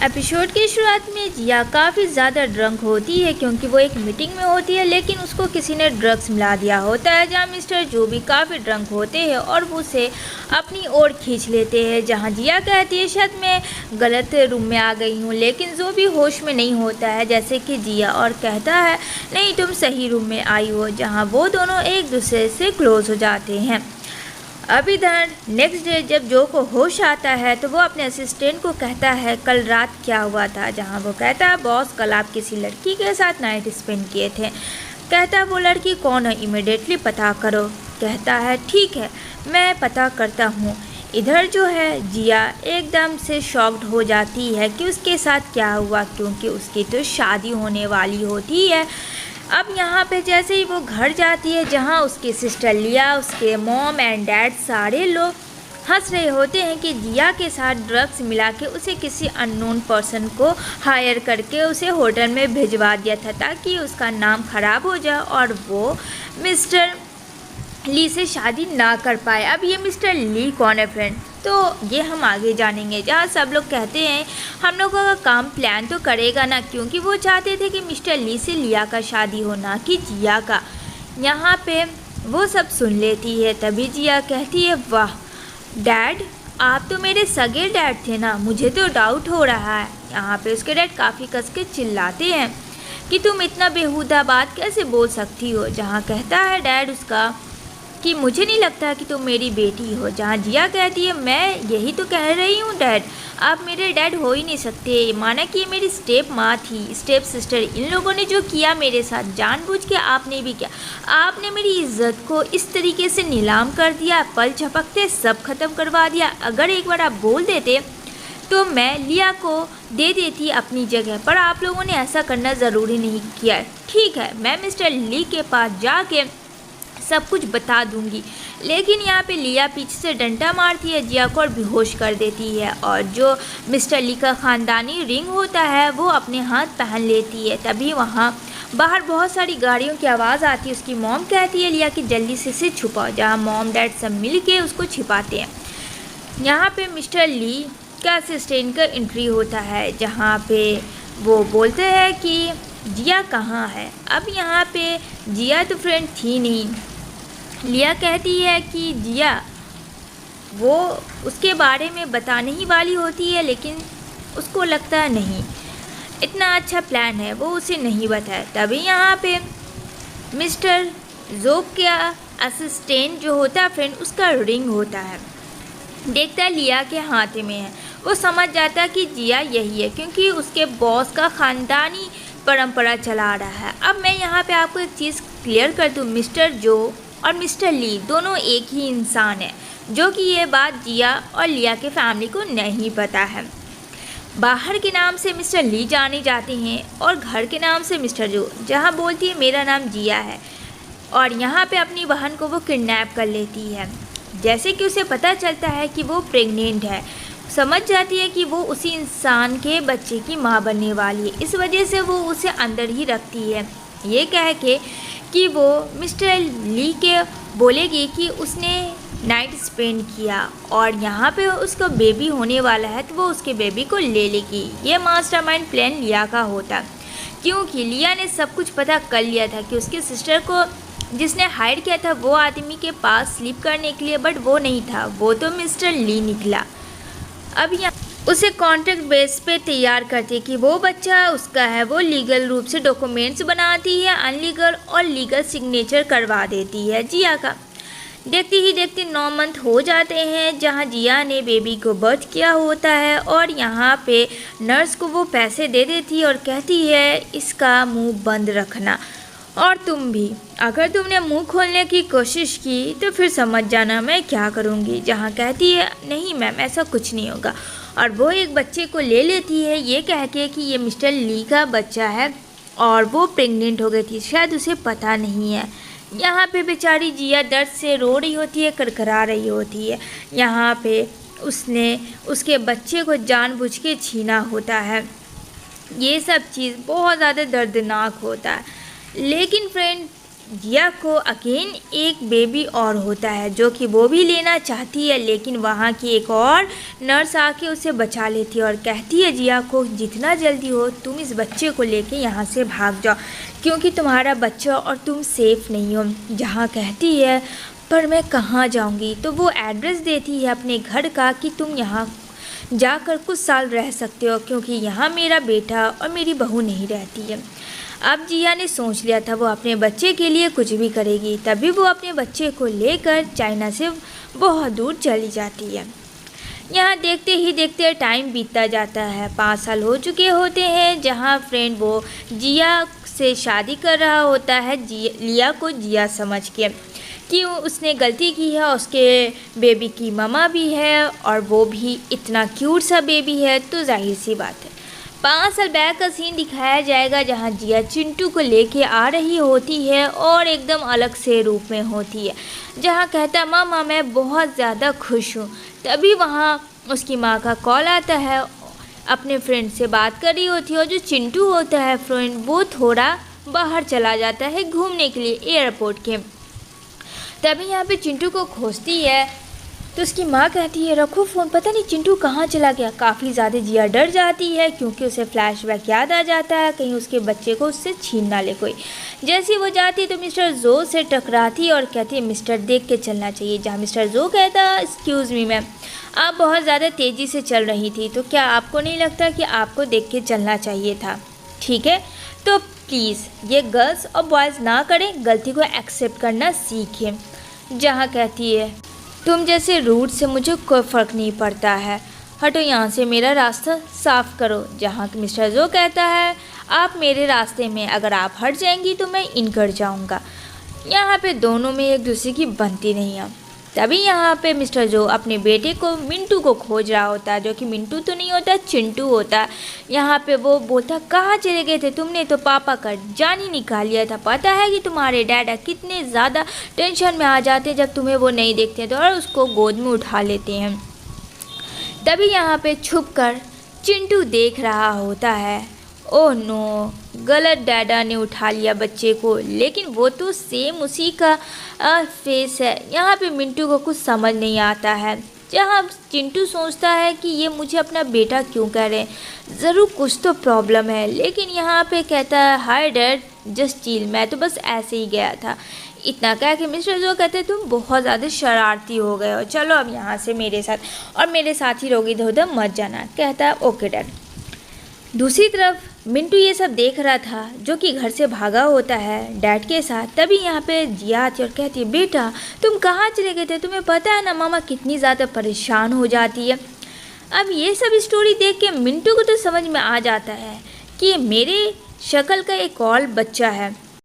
Episode की शुरुआत में जिया काफ़ी ज़्यादा ड्रंक होती है क्योंकि वो एक मीटिंग में होती है, लेकिन उसको किसी ने ड्रग्स मिला दिया होता है, जहाँ मिस्टर जो भी काफ़ी ड्रंक होते हैं और वो उसे अपनी ओर खींच लेते हैं। जहाँ जिया कहती है शायद मैं गलत रूम में आ गई हूँ, लेकिन जो भी होश में नहीं होता है जैसे कि जिया, और कहता है नहीं तुम सही रूम में आई हो, जहाँ वो दोनों एक दूसरे से क्लोज हो जाते हैं। अब इधर नेक्स्ट डे जब जो को होश आता है तो वो अपने असिस्टेंट को कहता है कल रात क्या हुआ था, जहाँ वो कहता है बॉस कल आप किसी लड़की के साथ नाइट स्पेंड किए थे। कहता है वो लड़की कौन है, इमिडिएटली पता करो। कहता है ठीक है मैं पता करता हूँ। इधर जो है जिया एकदम से शॉक्ड हो जाती है कि उसके साथ क्या हुआ, क्योंकि उसकी तो शादी होने वाली होती है। अब यहाँ पे जैसे ही वो घर जाती है जहाँ उसकी सिस्टर लिया, उसके मॉम एंड डैड सारे लोग हंस रहे होते हैं कि जिया के साथ ड्रग्स मिला के उसे किसी अननोन पर्सन को हायर करके उसे होटल में भिजवा दिया था ताकि उसका नाम ख़राब हो जाए और वो मिस्टर ली से शादी ना कर पाए। अब ये मिस्टर ली कौन है फ्रेंड, तो ये हम आगे जानेंगे। जहाँ सब लोग कहते हैं हम लोगों का काम प्लान तो करेगा ना, क्योंकि वो चाहते थे कि मिस्टर ली से लिया का शादी हो ना कि जिया का। यहाँ पे वो सब सुन लेती है। तभी जिया कहती है वाह डैड आप तो मेरे सगे डैड थे ना, मुझे तो डाउट हो रहा है। यहाँ पे उसके डैड काफ़ी कस के चिल्लाते हैं कि तुम इतना बेहुदा बात कैसे बोल सकती हो। जहाँ कहता है डैड उसका कि मुझे नहीं लगता कि तुम मेरी बेटी हो। जहाँ जिया कहती है मैं यही तो कह रही हूँ डैड, आप मेरे डैड हो ही नहीं सकते, माना कि ये मेरी स्टेप माँ थी, स्टेप सिस्टर। इन लोगों ने जो किया मेरे साथ जानबूझ के आपने भी किया, आपने मेरी इज्जत को इस तरीके से नीलाम कर दिया, पल झपकते सब खत्म करवा दिया। अगर एक बार आप बोल देते तो मैं लिया को दे देती अपनी जगह, पर आप लोगों ने ऐसा करना ज़रूरी नहीं किया। ठीक है मैं मिस्टर ली के पास जाके सब कुछ बता दूंगी। लेकिन यहाँ पे लिया पीछे से डंडा मारती है जिया को और बेहोश कर देती है, और जो मिस्टर ली का ख़ानदानी रिंग होता है वो अपने हाथ पहन लेती है। तभी वहाँ बाहर बहुत सारी गाड़ियों की आवाज़ आती है। उसकी मॉम कहती है लिया कि जल्दी से इसे छुपाओ, जहाँ मॉम डैड सब मिल के उसको छिपाते हैं। यहाँ पे मिस्टर ली का असिस्टेंट का एंट्री होता है, जहाँ पे वो बोलते हैं कि जिया कहाँ है। अब यहाँ पे जिया तो फ्रेंड थी नहीं। लिया कहती है कि जिया वो उसके बारे में बताने ही वाली होती है, लेकिन उसको लगता नहीं इतना अच्छा प्लान है, वो उसे नहीं बताए। तभी यहाँ पे मिस्टर जोक का असिस्टेंट जो होता है फ्रेंड उसका रिंग होता है, देखता है लिया के हाथ में है। वो समझ जाता है कि जिया यही है, क्योंकि उसके बॉस का ख़ानदानी परंपरा चला रहा है। अब मैं यहाँ पे आपको एक चीज़ क्लियर कर दूँ, मिस्टर जो और मिस्टर ली दोनों एक ही इंसान है, जो कि ये बात जिया और लिया के फैमिली को नहीं पता है। बाहर के नाम से मिस्टर ली जाने जाते हैं और घर के नाम से मिस्टर जो, जहाँ बोलती है मेरा नाम जिया है, और यहाँ पे अपनी बहन को वो किडनैप कर लेती है। जैसे कि उसे पता चलता है कि वो प्रेग्नेंट है, समझ जाती है कि वो उसी इंसान के बच्चे की माँ बनने वाली है, इस वजह से वो उसे अंदर ही रखती है, ये कह के कि वो मिस्टर ली के बोलेगी कि उसने नाइट स्पेंड किया और यहाँ पे उसका बेबी होने वाला है, तो वो उसके बेबी को ले लेगी। ये मास्टरमाइंड प्लान लिया का होता, क्योंकि लिया ने सब कुछ पता कर लिया था कि उसके सिस्टर को जिसने हायर किया था वो आदमी के पास स्लीप करने के लिए, बट वो नहीं था, वो तो मिस्टर ली निकला। अब यहाँ उसे कॉन्ट्रैक्ट बेस पे तैयार करती है कि वो बच्चा उसका है। वो लीगल रूप से डॉक्यूमेंट्स बनाती है, अनलीगल और लीगल सिग्नेचर करवा देती है जिया का। देखते ही देखते 9 मंथ हो जाते हैं, जहां जिया ने बेबी को बर्थ किया होता है, और यहाँ पे नर्स को वो पैसे दे देती है और कहती है इसका मुंह बंद रखना, और तुम भी अगर तुमने मुंह खोलने की कोशिश की तो फिर समझ जाना मैं क्या करूँगी। जहाँ कहती है नहीं मैम ऐसा कुछ नहीं होगा, और वो एक बच्चे को ले लेती है ये कह के कि ये मिस्टर ली का बच्चा है, और वो प्रेग्नेंट हो गई थी, शायद उसे पता नहीं है। यहाँ पे बेचारी जिया दर्द से रो रही होती है, करकरा रही होती है। यहाँ पे उसने उसके बच्चे को जानबूझ के छीना होता है। ये सब चीज़ बहुत ज़्यादा दर्दनाक होता है। लेकिन फ्रेंड जिया को अगेन एक बेबी और होता है जो कि वो भी लेना चाहती है, लेकिन वहाँ की एक और नर्स आके उसे बचा लेती है और कहती है जिया को जितना जल्दी हो तुम इस बच्चे को लेके यहाँ से भाग जाओ, क्योंकि तुम्हारा बच्चा और तुम सेफ़ नहीं हो। जहाँ कहती है पर मैं कहाँ जाऊँगी, तो वो एड्रेस देती है अपने घर का कि तुम यहाँ जाकर कुछ साल रह सकते हो, क्योंकि यहाँ मेरा बेटा और मेरी बहू नहीं रहती है। अब जिया ने सोच लिया था वो अपने बच्चे के लिए कुछ भी करेगी, तभी वो अपने बच्चे को लेकर चाइना से बहुत दूर चली जाती है। यहाँ देखते ही देखते टाइम बीतता जाता है। 5 साल हो चुके होते हैं, जहाँ फ्रेंड वो जिया से शादी कर रहा होता है, लिया को जिया समझ के कि उसने गलती की है, उसके बेबी की ममा भी है और वो भी इतना क्यूट सा बेबी है, तो जाहिर सी बात है 5 साल बैक का सीन दिखाया जाएगा, जहाँ जिया चिंटू को लेके आ रही होती है और एकदम अलग से रूप में होती है, जहाँ कहता मामा मैं बहुत ज़्यादा खुश हूँ। तभी वहाँ उसकी माँ का कॉल आता है, अपने फ्रेंड से बात कर रही होती है और जो चिंटू होता है फ्रेंड वो थोड़ा बाहर चला जाता है घूमने के लिए एयरपोर्ट के। तभी यहाँ पे चिंटू को खोजती है तो उसकी माँ कहती है रखो फ़ोन, पता नहीं चिंटू कहाँ चला गया। काफ़ी ज़्यादा जिया डर जाती है क्योंकि उसे फ्लैशबैक याद आ जाता है, कहीं उसके बच्चे को उससे छीन ना ले कोई। जैसे वो जाती है तो मिस्टर जो से टकराती है और कहती है मिस्टर देख के चलना चाहिए। जहाँ मिस्टर जो कहता है एक्सक्यूज़ मी मैम, आप बहुत ज़्यादा तेज़ी से चल रही थी, तो क्या आपको नहीं लगता कि आपको देख के चलना चाहिए था? ठीक है, तो प्लीज़ ये गर्ल्स और बॉयज़ ना करें, गलती को एक्सेप्ट करना सीखें। जहाँ कहती है तुम जैसे रूट से मुझे कोई फ़र्क नहीं पड़ता है, हटो यहाँ से, मेरा रास्ता साफ़ करो। जहाँ मिस्टर जो कहता है आप मेरे रास्ते में अगर आप हट जाएंगी तो मैं इनकर जाऊँगा। यहाँ पे दोनों में एक दूसरे की बनती नहीं है। तभी यहाँ पे मिस्टर जो अपने बेटे को मिंटू को खोज रहा होता है, जो कि मिंटू तो नहीं होता चिंटू होता है। यहाँ पे वो बोलता कहाँ चले गए थे, तुमने तो पापा का जान ही निकाल लिया था। पता है कि तुम्हारे डैडा कितने ज़्यादा टेंशन में आ जाते हैं जब तुम्हें वो नहीं देखते तो, और उसको गोद में उठा लेते हैं। तभी यहाँ पे छुप कर चिंटू देख रहा होता है, ओह नो, गलत डैडा ने उठा लिया बच्चे को, लेकिन वो तो सेम उसी का फेस है। यहाँ पे मिंटू को कुछ समझ नहीं आता है। जहाँ चिंटू सोचता है कि ये मुझे अपना बेटा क्यों कह रहे हैं, ज़रूर कुछ तो प्रॉब्लम है। लेकिन यहाँ पे कहता है हाय डैड जस्ट चिल, मैं तो बस ऐसे ही गया था। इतना कह के मिस्टर जो कहते हैं तुम बहुत ज़्यादा शरारती हो गए हो, चलो अब यहाँ से मेरे साथ, और मेरे साथ ही रहोगे, इधर उधर मत जाना। कहता है ओके डैड। दूसरी तरफ मिंटू ये सब देख रहा था, जो कि घर से भागा होता है डैड के साथ। तभी यहाँ पे जिया आती और कहती है बेटा तुम कहाँ चले गए थे, तुम्हें पता है ना मामा कितनी ज़्यादा परेशान हो जाती है। अब ये सब स्टोरी देख के मिंटू को तो समझ में आ जाता है कि मेरे शक्ल का एक और बच्चा है